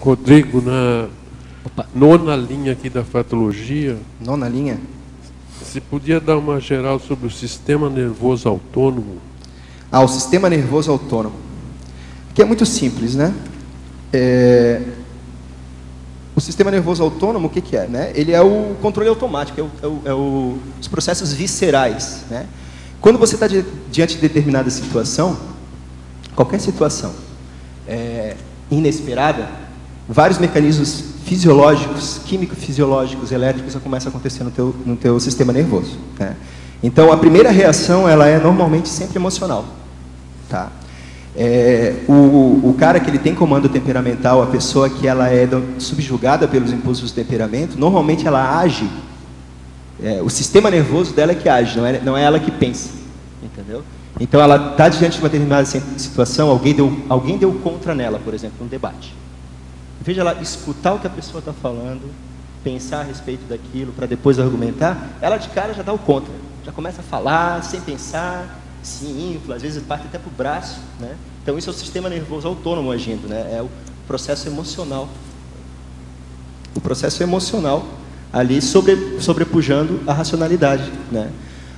Rodrigo, na nona linha aqui da fatologia, Nona linha? você podia dar uma geral sobre o sistema nervoso autônomo? O sistema nervoso autônomo. Que é muito simples, né? O sistema nervoso autônomo, o que que é? Né? Ele é o controle automático, os processos viscerais. Né? Quando você está diante de determinada situação, qualquer situação inesperada, vários mecanismos fisiológicos, químico-fisiológicos, elétricos começam a acontecer no teu sistema nervoso. Né? Então, a primeira reação, ela é normalmente sempre emocional. Tá? O cara que ele tem comando temperamental, a pessoa que ela é subjugada pelos impulsos do temperamento, normalmente ela age, o sistema nervoso dela é que age, não é ela que pensa, entendeu? Então ela está diante de uma determinada situação, alguém deu contra nela, por exemplo, num debate. Em vez de ela escutar o que a pessoa está falando, pensar a respeito daquilo, para depois argumentar, ela de cara já dá o contra, já começa a falar sem pensar, se infla, às vezes parte até para o braço, né? Então isso é o sistema nervoso autônomo agindo, né? É o processo emocional. O processo emocional ali sobrepujando a racionalidade, né?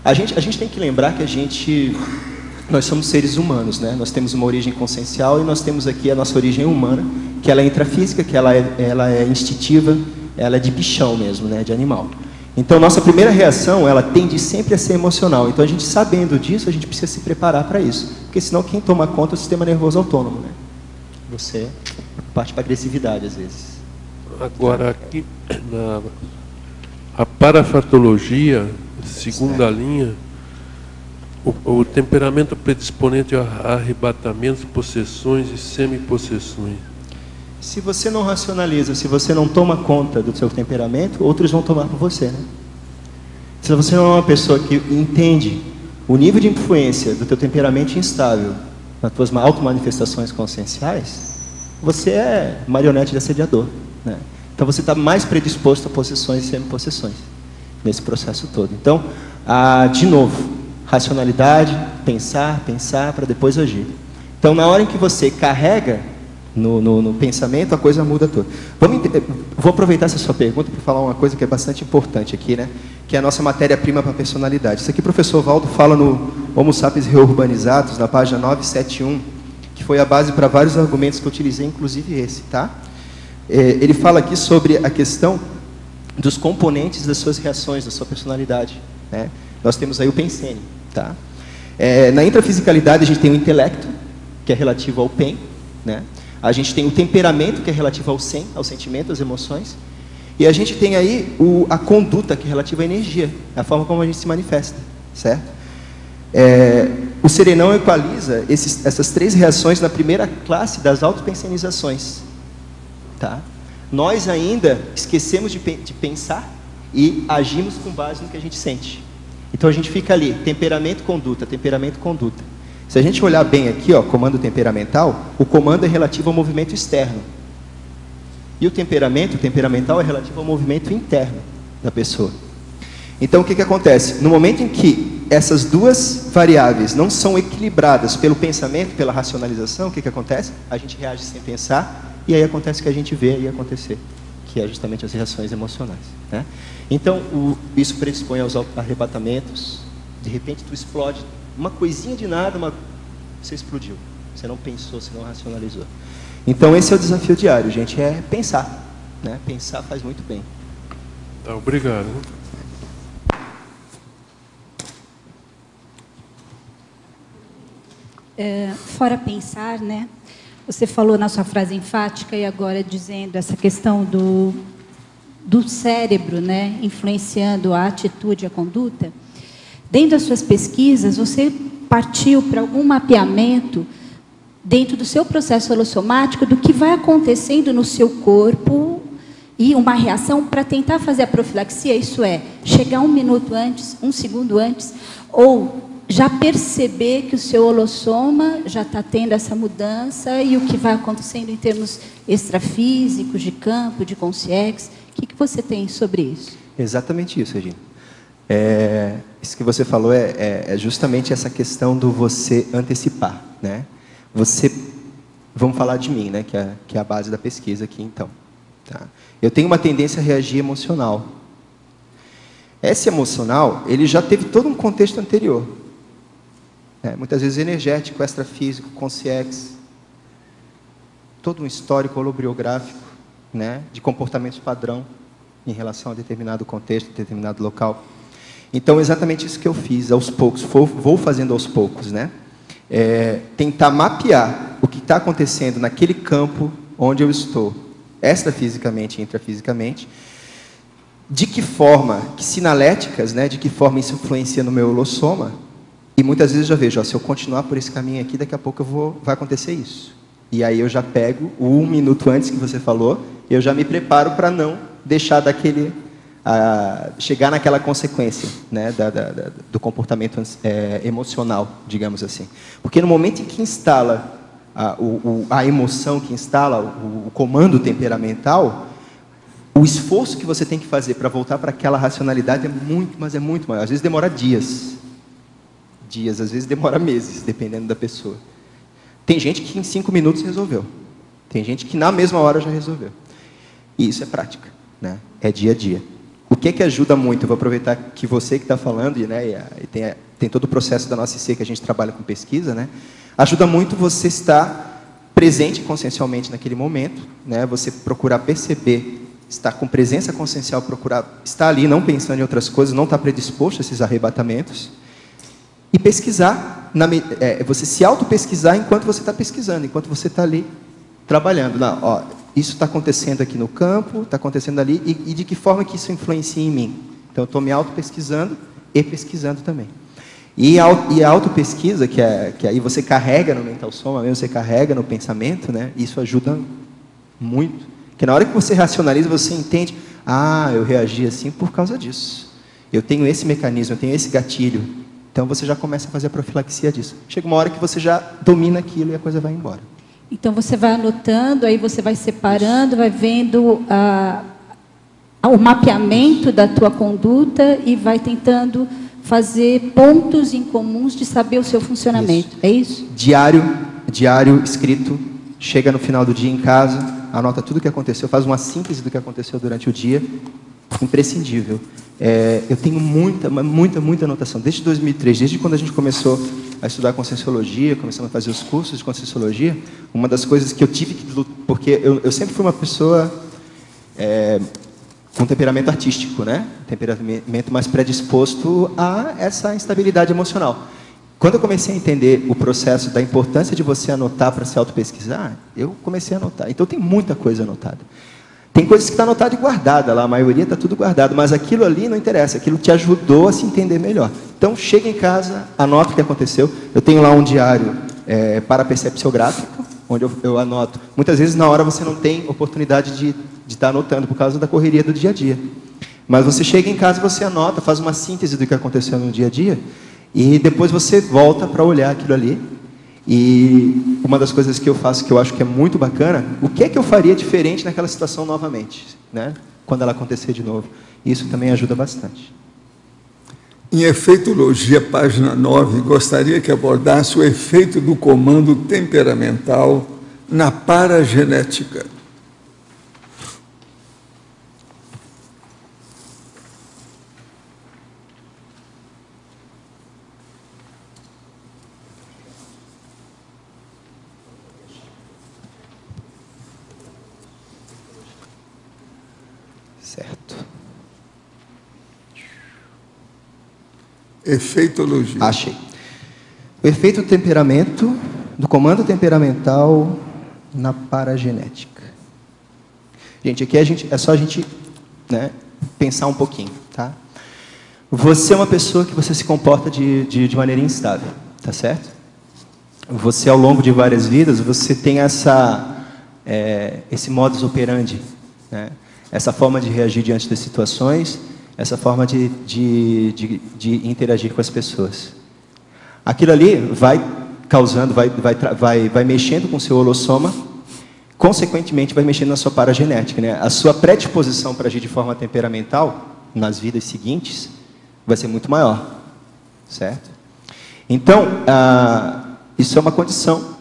A gente tem que lembrar que nós somos seres humanos, né? Nós temos uma origem consciencial e nós temos aqui a nossa origem humana, que ela é intrafísica, que ela é instintiva, ela é de bichão mesmo, né? De animal. Então, nossa primeira reação, ela tende sempre a ser emocional. Então, a gente sabendo disso, a gente precisa se preparar para isso. Porque senão, quem toma conta é o sistema nervoso autônomo, né? Você parte para agressividade, às vezes. Agora, aqui, a parafatologia, segunda linha, o temperamento predisponente a arrebatamentos, possessões e semipossessões. Se você não racionaliza, se você não toma conta do seu temperamento, outros vão tomar por você, né? Se você não é uma pessoa que entende o nível de influência do teu temperamento instável nas tuas automanifestações conscienciais, você é marionete de assediador, né? Então você está mais predisposto a possessões e semipossessões nesse processo todo. Então, de novo, racionalidade, pensar para depois agir. Então, na hora em que você carrega no pensamento, a coisa muda toda. Vou aproveitar essa sua pergunta para falar uma coisa que é bastante importante aqui, né? Que é a nossa matéria-prima para a personalidade. Isso aqui o professor Valdo fala no Homo Sapiens Reurbanizados, na página 971, que foi a base para vários argumentos que eu utilizei, inclusive esse, tá? Ele fala aqui sobre a questão dos componentes das suas reações, da sua personalidade, né? Nós temos aí o pensene, tá? Na intrafisicalidade a gente tem o intelecto, que é relativo ao pen, né? A gente tem o temperamento, que é relativo ao sen, ao sentimento, às emoções. E a gente tem aí a conduta, que é relativa à energia, a forma como a gente se manifesta, certo? O serenão equaliza essas três reações na primeira classe das autopensenizações. Tá? Nós ainda esquecemos de pensar e agimos com base no que a gente sente. Então a gente fica ali, temperamento, conduta, temperamento, conduta. Se a gente olhar bem aqui, ó, comando temperamental, o comando é relativo ao movimento externo. E o temperamental é relativo ao movimento interno da pessoa. Então o que acontece? No momento em que essas duas variáveis não são equilibradas pelo pensamento, pela racionalização, o que acontece? A gente reage sem pensar e aí acontece o que a gente vê aí acontecer, que é justamente as reações emocionais, né? Então isso predispõe aos arrebatamentos. De repente tu explode. Uma coisinha de nada, você explodiu. Você não pensou, você não racionalizou. Então esse é o desafio diário, gente, é pensar, né? Pensar faz muito bem. Tá, obrigado. Fora pensar, né? Você falou na sua frase enfática e agora dizendo essa questão do cérebro, né? Influenciando a atitude e a conduta. Dentro das suas pesquisas, você partiu para algum mapeamento dentro do seu processo holossomático do que vai acontecendo no seu corpo e uma reação para tentar fazer a profilaxia, isso é, chegar 1 minuto antes, 1 segundo antes, ou já perceber que o seu holossoma já está tendo essa mudança e o que vai acontecendo em termos extrafísicos, de campo, de consciência. O que você tem sobre isso? Exatamente isso, Regina. Isso que você falou é justamente essa questão do você antecipar, né? Você Vamos falar de mim, né? Que é a base da pesquisa aqui, então. Tá? Eu tenho uma tendência a reagir emocional. Esse emocional, ele já teve todo um contexto anterior. Muitas vezes energético, extrafísico, consciex, todo um histórico holobiográfico, né, de comportamentos padrão em relação a determinado contexto, determinado local. Então, exatamente isso que eu fiz, aos poucos, vou fazendo aos poucos, né? Tentar mapear o que está acontecendo naquele campo onde eu estou, extrafisicamente e intrafisicamente, de que forma, que sinaléticas, né, de que forma isso influencia no meu holossoma. E muitas vezes eu já vejo, se eu continuar por esse caminho aqui, daqui a pouco vai acontecer isso. E aí eu já pego o 1 minuto antes que você falou, eu já me preparo para não deixar chegar naquela consequência, né, do comportamento emocional, digamos assim. Porque no momento em que instala a emoção, que instala o comando temperamental, o esforço que você tem que fazer para voltar para aquela racionalidade mas é muito maior. Às vezes demora dias, às vezes demora meses, dependendo da pessoa. Tem gente que em 5 minutos resolveu. Tem gente que na mesma hora já resolveu. E isso é prática, né? É dia a dia. O que é que ajuda muito? Eu vou aproveitar que você que está falando, né, e tem todo o processo da nossa IC que a gente trabalha com pesquisa, né? Ajuda muito você estar presente consciencialmente naquele momento, né? Você procurar perceber, estar com presença consciencial, procurar estar ali, não pensando em outras coisas, não estar predisposto a esses arrebatamentos. E pesquisar, você se auto-pesquisar enquanto você está pesquisando, enquanto você está ali trabalhando. Não, isso está acontecendo aqui no campo, está acontecendo ali, e de que forma que isso influencia em mim? Então, eu estou me auto-pesquisando e pesquisando também. E a auto-pesquisa, que aí você carrega no mental soma, mesmo você carrega no pensamento, né? Isso ajuda muito. Porque na hora que você racionaliza, você entende, eu reagi assim por causa disso. Eu tenho esse mecanismo, eu tenho esse gatilho. Então, você já começa a fazer a profilaxia disso. Chega uma hora que você já domina aquilo e a coisa vai embora. Então, você vai anotando, aí você vai separando, vai vendo o mapeamento da tua conduta e vai tentando fazer pontos em comuns de saber o seu funcionamento. Isso. É isso? Diário escrito, chega no final do dia em casa, anota tudo o que aconteceu, faz uma síntese do que aconteceu durante o dia, imprescindível. Eu tenho muita anotação. Desde 2003, desde quando a gente começou a estudar Conscienciologia, começamos a fazer os cursos de Conscienciologia, uma das coisas que eu tive que lutar, porque eu sempre fui uma pessoa com temperamento artístico, né? Temperamento mais predisposto a essa instabilidade emocional. Quando eu comecei a entender o processo da importância de você anotar para se auto-pesquisar, eu comecei a anotar. Então, tem muita coisa anotada. Tem coisas que está anotada e guardada lá, a maioria está tudo guardado, mas aquilo ali não interessa, aquilo te ajudou a se entender melhor. Então, chega em casa, anota o que aconteceu. Eu tenho lá um diário para percepciográfico, onde eu anoto. Muitas vezes, na hora, você não tem oportunidade de estar anotando, por causa da correria do dia a dia. Mas você chega em casa, você anota, faz uma síntese do que aconteceu no dia a dia, e depois você volta para olhar aquilo ali. E uma das coisas que eu faço, que eu acho que é muito bacana, o que é que eu faria diferente naquela situação novamente, né? Quando ela acontecer de novo. Isso também ajuda bastante. Em Efeitologia, página 9, gostaria que abordasse o efeito do comando temperamental na paragenética. Certo. Efeitologia. Achei. O efeito temperamento, do comando temperamental na paragenética. Gente, aqui é só a gente, né, pensar um pouquinho, tá? Você é uma pessoa que você se comporta de maneira instável, tá certo? Você, ao longo de várias vidas, você tem esse modus operandi, né? Essa forma de reagir diante das situações, essa forma de interagir com as pessoas. Aquilo ali vai causando, vai mexendo com o seu holossoma, consequentemente vai mexendo na sua paragenética, né? A sua predisposição para agir de forma temperamental, nas vidas seguintes, vai ser muito maior, certo? Então, isso é uma condição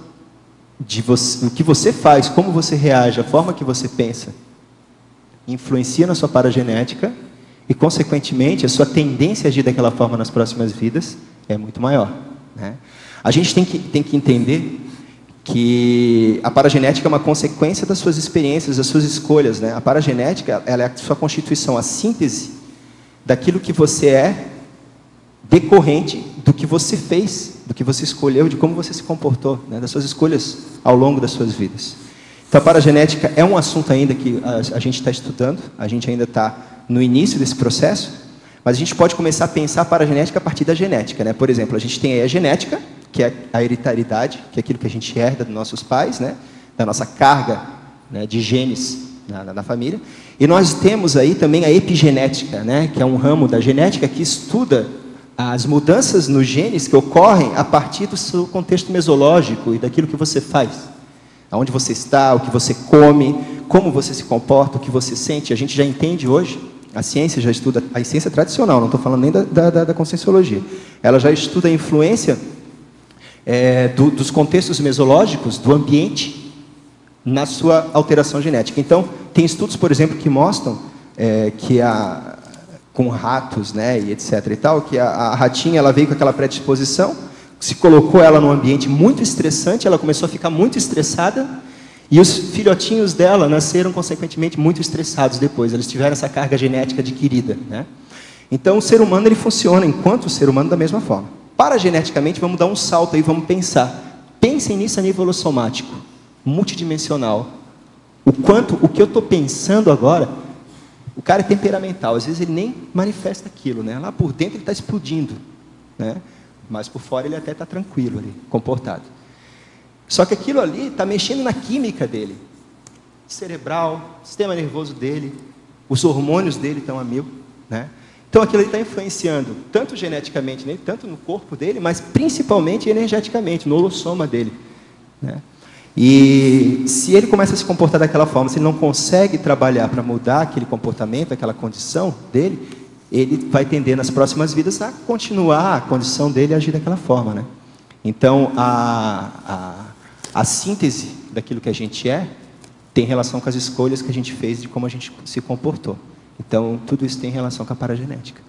o que você faz, como você reage, a forma que você pensa, influencia na sua paragenética e, consequentemente, a sua tendência a agir daquela forma nas próximas vidas é muito maior, né? A gente tem que entender que a paragenética é uma consequência das suas experiências, das suas escolhas, né? A paragenética, ela é a sua constituição, a síntese daquilo que você é, decorrente do que você fez, do que você escolheu, de como você se comportou, né? Das suas escolhas ao longo das suas vidas. Então, a paragenética é um assunto ainda que a gente está estudando, a gente ainda está no início desse processo, mas a gente pode começar a pensar a paragenética a partir da genética, né? Por exemplo, a gente tem aí a genética, que é a hereditariedade, que é aquilo que a gente herda dos nossos pais, né? Da nossa carga, né, de genes na família. E nós temos aí também a epigenética, né? Que é um ramo da genética que estuda as mudanças nos genes que ocorrem a partir do seu contexto mesológico e daquilo que você faz. Aonde você está, o que você come, como você se comporta, o que você sente. A gente já entende hoje, a ciência já estuda, a ciência tradicional, não estou falando nem da conscienciologia. Ela já estuda a influência dos contextos mesológicos, do ambiente, na sua alteração genética. Então, tem estudos, por exemplo, que mostram que com ratos, né, e etc. e tal, que a ratinha ela veio com aquela predisposição, se colocou ela num ambiente muito estressante, ela começou a ficar muito estressada, e os filhotinhos dela nasceram, consequentemente, muito estressados depois. Eles tiveram essa carga genética adquirida, né? Então, o ser humano ele funciona enquanto ser humano da mesma forma. Parageneticamente, vamos dar um salto aí, vamos pensar. Pensem nisso a nível holossomático, multidimensional. O que eu estou pensando agora, o cara é temperamental, às vezes ele nem manifesta aquilo, né? Lá por dentro ele está explodindo, né? Mas por fora ele até está tranquilo ali, comportado. Só que aquilo ali está mexendo na química dele, cerebral, sistema nervoso dele, os hormônios dele estão a mil, né? Então aquilo ali está influenciando tanto geneticamente nele, tanto no corpo dele, mas principalmente energeticamente, no holossoma dele, né? E se ele começa a se comportar daquela forma, se ele não consegue trabalhar para mudar aquele comportamento, aquela condição dele, ele vai tender nas próximas vidas a continuar a condição dele a agir daquela forma, né? Então, a síntese daquilo que a gente tem relação com as escolhas que a gente fez de como a gente se comportou. Então, tudo isso tem relação com a paragenética.